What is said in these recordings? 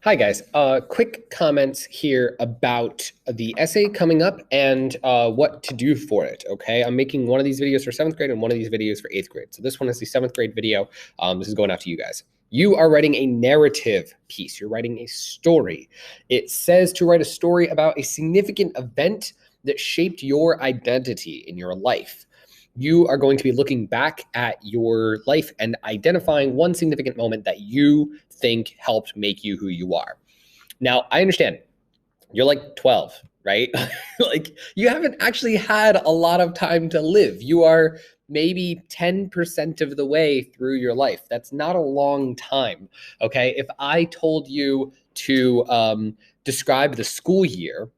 Hi, guys. Quick comments here about the essay coming up and what to do for it. Okay, I'm making one of these videos for seventh grade and one of these videos for eighth grade. So this one is the seventh grade video. This is going out to you guys. You are writing a narrative piece. You're writing a story. It says to write a story about a significant event that shaped your identity in your life. You are going to be looking back at your life and identifying one significant moment that you think helped make you who you are. Now, I understand you're like 12, right? Like you haven't actually had a lot of time to live. You are maybe 10% of the way through your life. That's not a long time. Okay. If I told you to describe the school year,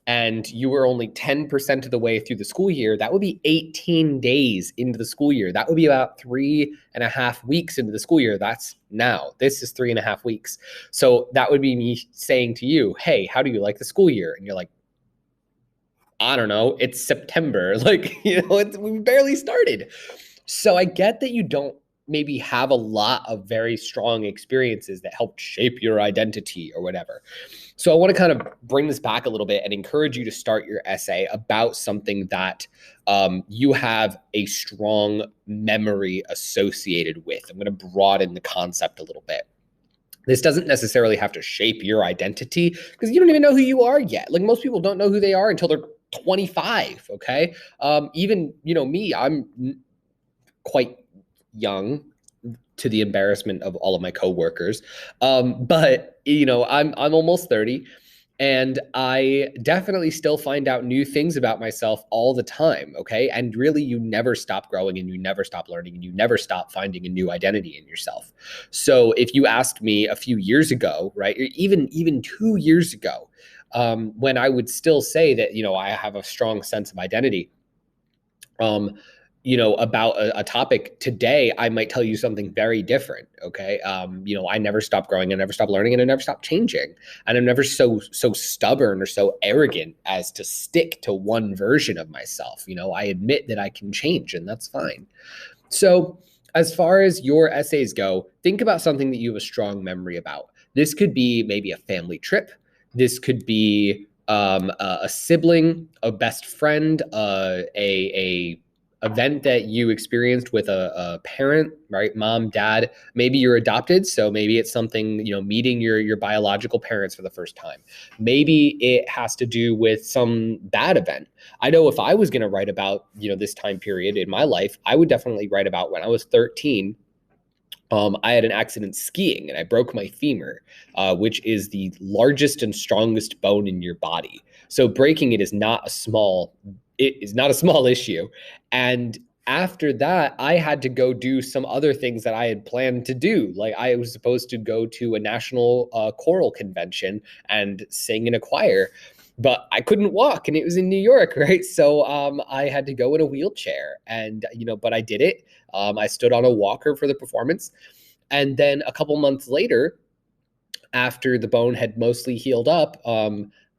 and you were only 10% of the way through the school year, that would be 18 days into the school year. That would be about 3.5 weeks into the school year. That's now. This is 3.5 weeks. So that would be me saying to you, hey, how do you like the school year? And you're like, I don't know. It's September. Like, we barely started. So I get that you don't maybe have a lot of very strong experiences that helped shape your identity or whatever. So I want to kind of bring this back a little bit and encourage you to start your essay about something that you have a strong memory associated with. I'm going to broaden the concept a little bit. This doesn't necessarily have to shape your identity because you don't even know who you are yet. Like most people don't know who they are until they're 25. Okay. Even, me, I'm quite young to the embarrassment of all of my coworkers. But I'm almost 30 and I definitely still find out new things about myself all the time. Okay. And really, you never stop growing and you never stop learning and you never stop finding a new identity in yourself. So if you asked me a few years ago, right, or even 2 years ago, when I would still say that, I have a strong sense of identity, um, about a topic today, I might tell you something very different. Okay. I never stop growing, I never stop learning, and I never stop changing. And I'm never so stubborn or so arrogant as to stick to one version of myself. I admit that I can change, and that's fine. So as far as your essays go, think about something that you have a strong memory about. This could be maybe a family trip. This could be a sibling, a best friend, a event that you experienced with a parent, right? Mom, dad. Maybe you're adopted, so maybe it's something, meeting your biological parents for the first time. Maybe it has to do with some bad event. I know if I was going to write about, this time period in my life, I would definitely write about when I was 13. I had an accident skiing and I broke my femur, which is the largest and strongest bone in your body. So breaking it is not a small issue. And after that, I had to go do some other things that I had planned to do. Like I was supposed to go to a national choral convention and sing in a choir, but I couldn't walk and it was in New York, right? So I had to go in a wheelchair and, but I did it. I stood on a walker for the performance. And then a couple months later, after the bone had mostly healed up,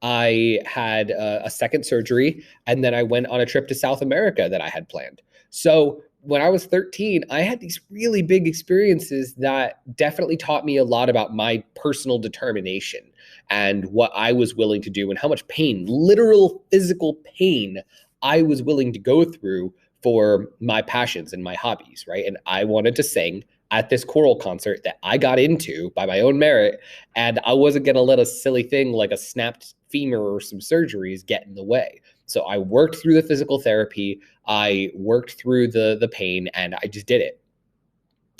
I had a second surgery, and then I went on a trip to South America that I had planned. So when I was 13, I had these really big experiences that definitely taught me a lot about my personal determination and what I was willing to do and how much pain, literal physical pain, I was willing to go through for my passions and my hobbies, right? And I wanted to sing at this choral concert that I got into by my own merit, and I wasn't going to let a silly thing like a snapped femur or some surgeries get in the way. So I worked through the physical therapy, I worked through the pain, and I just did it.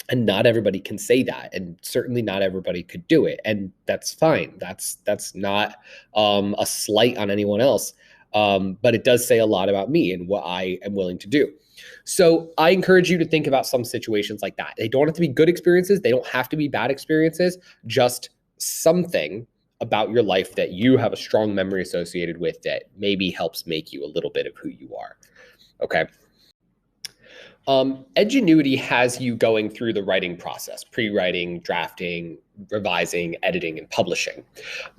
And not everybody can say that, and certainly not everybody could do it, and that's fine. That's not a slight on anyone else, but it does say a lot about me and what I am willing to do. So I encourage you to think about some situations like that. They don't have to be good experiences. They don't have to be bad experiences. Just something about your life that you have a strong memory associated with that maybe helps make you a little bit of who you are. Okay. Edgenuity has you going through the writing process, pre-writing, drafting, revising, editing, and publishing.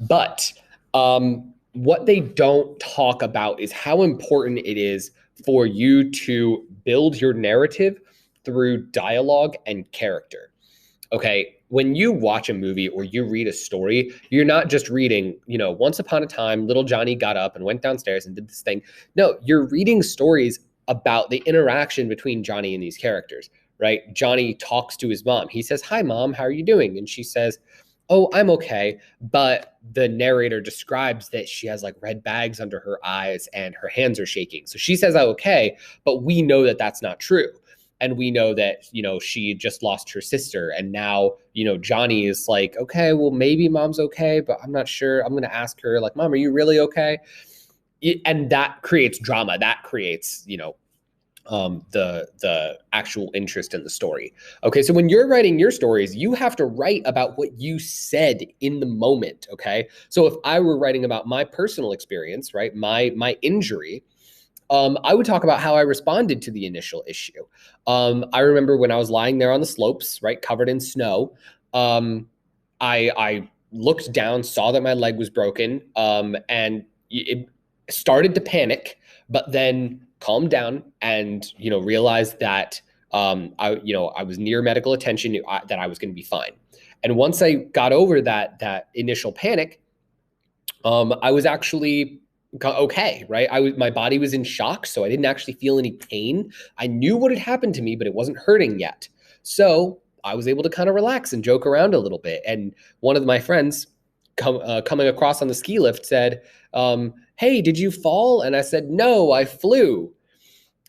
But what they don't talk about is how important it is for you to build your narrative through dialogue and character. Okay, when you watch a movie or you read a story, you're not just reading, once upon a time, little Johnny got up and went downstairs and did this thing. No, you're reading stories about the interaction between Johnny and these characters, right? Johnny talks to his mom. He says, "Hi, Mom, how are you doing?" And she says, "Oh, I'm okay." But the narrator describes that she has like red bags under her eyes and her hands are shaking. So she says, "I'm okay," but we know that that's not true. And we know that she just lost her sister, and now Johnny is like, okay, well, maybe Mom's okay, but I'm not sure. I'm gonna ask her, like, Mom, are you really okay? And that creates drama, that creates the actual interest in the story. Okay, so when you're writing your stories, you have to write about what you said in the moment. Okay, so if I were writing about my personal experience, right, my injury, I would talk about how I responded to the initial issue. I remember when I was lying there on the slopes, right, covered in snow. I looked down, saw that my leg was broken, and it started to panic, but then calmed down and realized that I was near medical attention, that I was going to be fine. And once I got over that initial panic, I was actually okay, right? My body was in shock, so I didn't actually feel any pain. I knew what had happened to me, but it wasn't hurting yet. So I was able to kind of relax and joke around a little bit. And one of my friends coming across on the ski lift said, "Hey, did you fall?" And I said, "No, I flew."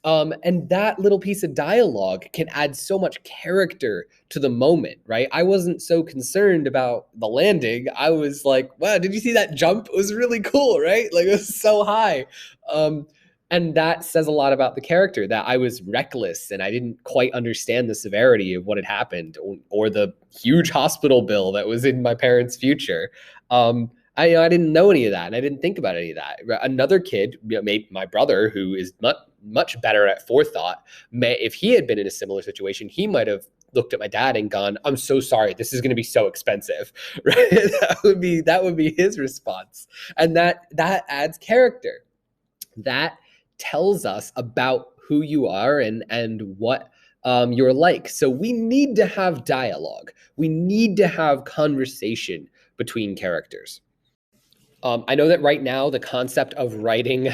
And that little piece of dialogue can add so much character to the moment, right? I wasn't so concerned about the landing. I was like, wow, did you see that jump? It was really cool, right? Like, it was so high. And that says a lot about the character, that I was reckless and I didn't quite understand the severity of what had happened, or the huge hospital bill that was in my parents' future. I didn't know any of that, and I didn't think about any of that. Another kid, maybe my brother, who is much better at forethought, if he had been in a similar situation, he might have looked at my dad and gone, "I'm so sorry, this is going to be so expensive." Right? That would be his response, and that adds character. That tells us about who you are and what you're like. So we need to have dialogue. We need to have conversation between characters. I know that right now the concept of writing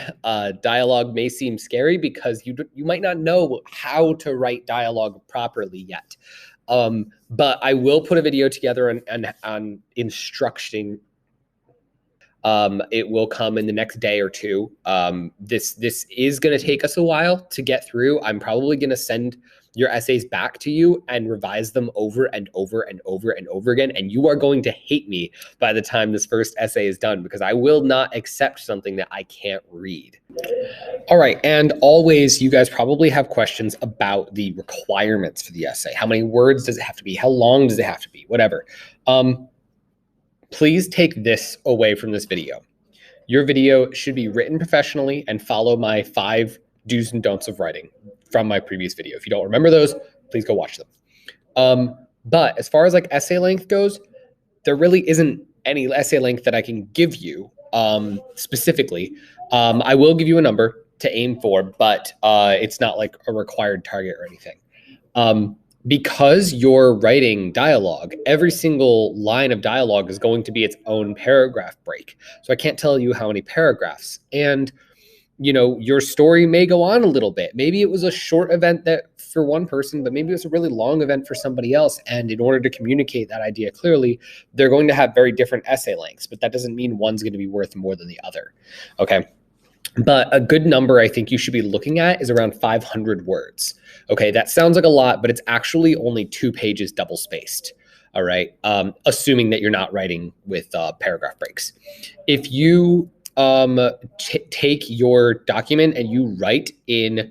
dialogue may seem scary because you might not know how to write dialogue properly yet. But I will put a video together on instruction. It will come in the next day or two. This is going to take us a while to get through. I'm probably going to send your essays back to you and revise them over and over and over and over again. And you are going to hate me by the time this first essay is done, because I will not accept something that I can't read. All right. And always, you guys probably have questions about the requirements for the essay. How many words does it have to be? How long does it have to be? Whatever. Please take this away from this video. Your video should be written professionally and follow my 5 do's and don'ts of writing from my previous video. If you don't remember those, please go watch them. But as far as like essay length goes, there really isn't any essay length that I can give you specifically. I will give you a number to aim for, but it's not like a required target or anything. Because you're writing dialogue, every single line of dialogue is going to be its own paragraph break. So I can't tell you how many paragraphs. And your story may go on a little bit. Maybe it was a short event that for one person, but maybe it was a really long event for somebody else. And in order to communicate that idea clearly, they're going to have very different essay lengths, but that doesn't mean one's going to be worth more than the other. Okay. But a good number I think you should be looking at is around 500 words. Okay, that sounds like a lot, but it's actually only 2 pages double spaced. All right, assuming that you're not writing with paragraph breaks. If you take your document and you write in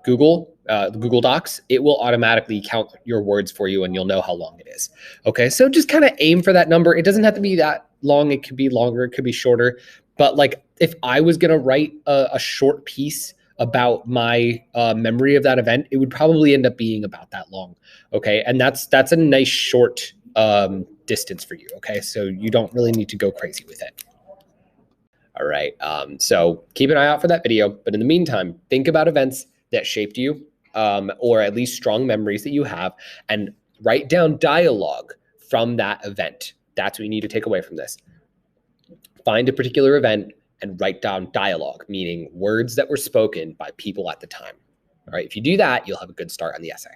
Google Docs, it will automatically count your words for you and you'll know how long it is. Okay, so just kind of aim for that number. It doesn't have to be that long. It could be longer, it could be shorter. But like if I was going to write a short piece about my memory of that event, it would probably end up being about that long. Okay, and that's a nice short distance for you. Okay, so you don't really need to go crazy with it. All right, so keep an eye out for that video. But in the meantime, think about events that shaped you, or at least strong memories that you have, and Write down dialogue from that event. That's what you need to take away from this. Find a particular event and write down dialogue, meaning words that were spoken by people at the time. All right, if you do that, you'll have a good start on the essay.